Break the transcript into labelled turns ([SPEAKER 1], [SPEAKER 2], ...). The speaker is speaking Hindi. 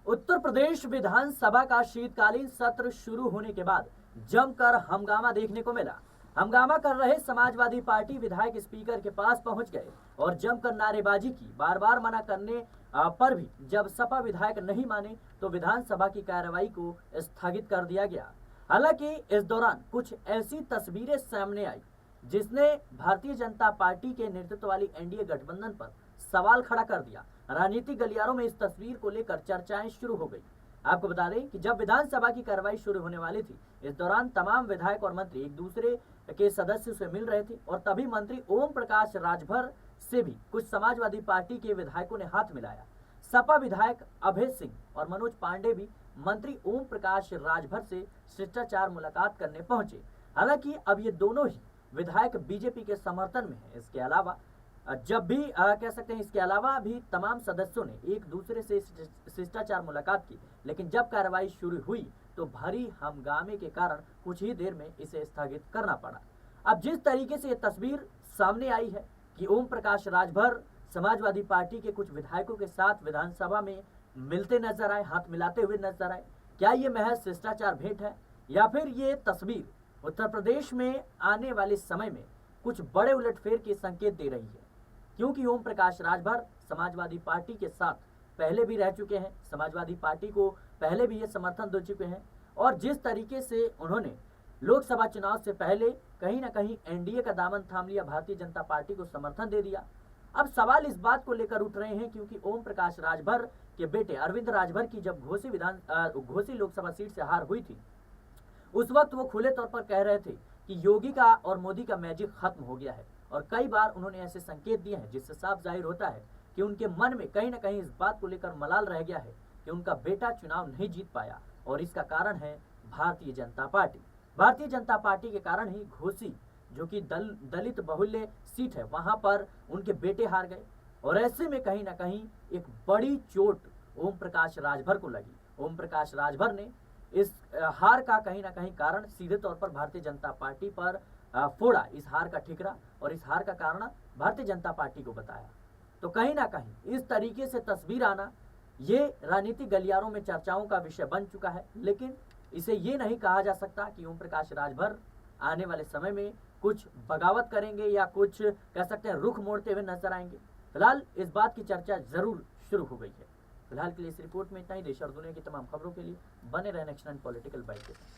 [SPEAKER 1] उत्तर प्रदेश विधानसभा का शीतकालीन सत्र शुरू होने के बाद जमकर हंगामा देखने को मिला। हंगामा कर रहे समाजवादी पार्टी विधायक स्पीकर के पास पहुंच गए और जमकर नारेबाजी की। बार बार मना करने पर भी जब सपा विधायक नहीं माने तो विधानसभा की कार्रवाई को स्थगित कर दिया गया। हालांकि इस दौरान कुछ ऐसी तस्वीरें सामने आई जिसने भारतीय जनता पार्टी के नेतृत्व वाली एनडीए गठबंधन पर सवाल खड़ा कर दिया। राजनीतिक गलियारों में इस तस्वीर को लेकर चर्चाएं शुरू हो गई। आपको बता दें कि जब विधानसभा की कार्रवाई शुरू होने वाली थी, इस दौरान तमाम विधायक और मंत्री एक दूसरे के सदस्यों से मिल रहे थे और तभी मंत्री ओम प्रकाश राजभर से भी कुछ समाजवादी पार्टी के विधायकों ने हाथ मिलाया। सपा विधायक अभय सिंह और मनोज पांडे भी मंत्री ओम प्रकाश राजभर से शिष्टाचार मुलाकात करने पहुंचे। हालांकि अब ये दोनों ही विधायक बीजेपी के समर्थन में है। इसके अलावा इसके अलावा भी तमाम सदस्यों ने एक दूसरे से शिष्टाचार मुलाकात की, लेकिन जब कार्रवाई शुरू हुई तो भारी हंगामे के कारण कुछ ही देर में इसे स्थगित करना पड़ा। अब जिस तरीके से ये तस्वीर सामने आई है कि ओम प्रकाश राजभर समाजवादी पार्टी के कुछ विधायकों के साथ विधानसभा में मिलते नजर आए, हाथ मिलाते हुए नजर आए, क्या ये महज शिष्टाचार भेंट है या फिर ये तस्वीर उत्तर प्रदेश में आने वाले समय में कुछ बड़े उलटफेर के संकेत दे रही है? क्योंकि ओम प्रकाश राजभर समाजवादी पार्टी के साथ पहले भी रह चुके हैं, समाजवादी पार्टी को पहले भी ये समर्थन दे चुके हैं और जिस तरीके से उन्होंने लोकसभा चुनाव से पहले कहीं ना कहीं एनडीए का दामन थाम लिया, भारतीय जनता पार्टी को समर्थन दे दिया। अब सवाल इस बात को लेकर उठ रहे हैं क्योंकि ओम प्रकाश राजभर के बेटे अरविंद राजभर की जब घोसी लोकसभा सीट से हार हुई थी, उस वक्त वो खुले तौर पर कह रहे थे कि योगी का और मोदी का मैजिक खत्म हो गया है और कई बार उन्होंने ऐसे संकेत दिए हैं जिससे साफ जाहिर होता है कि उनके मन में कहीं ना कहीं इस बात को लेकर मलाल रह गया है कि उनका बेटा चुनाव नहीं जीत पाया और इसका कारण है भारतीय जनता पार्टी। भारतीय जनता पार्टी के कारण ही घोसी, जो कि दलित बहुल्य सीट है, वहां पर उनके बेटे हार गए और ऐसे में कहीं ना कहीं एक बड़ी चोट ओम प्रकाश राजभर को लगी। ओम प्रकाश राजभर ने इस हार का कहीं ना कहीं कारण सीधे तौर पर भारतीय जनता पार्टी पर फोड़ा, इस हार का ठिकरा और इस हार का कारण भारतीय जनता पार्टी को बताया। तो कहीं ना कहीं इस तरीके से तस्वीर आना ये राजनीतिक गलियारों में चर्चाओं का विषय बन चुका है, लेकिन इसे ये नहीं कहा जा सकता कि ओम प्रकाश राजभर आने वाले समय में कुछ बगावत करेंगे या कुछ कह सकते हैं रुख मोड़ते हुए नजर आएंगे। फिलहाल इस बात की चर्चा जरूर शुरू हो गई है। फिलहाल के लिए इस रिपोर्ट में इतना ही। देश और दुनिया की तमाम खबरों के लिए बने रहे नेक्स्ट 9 पॉलिटिकल बाइट के साथ।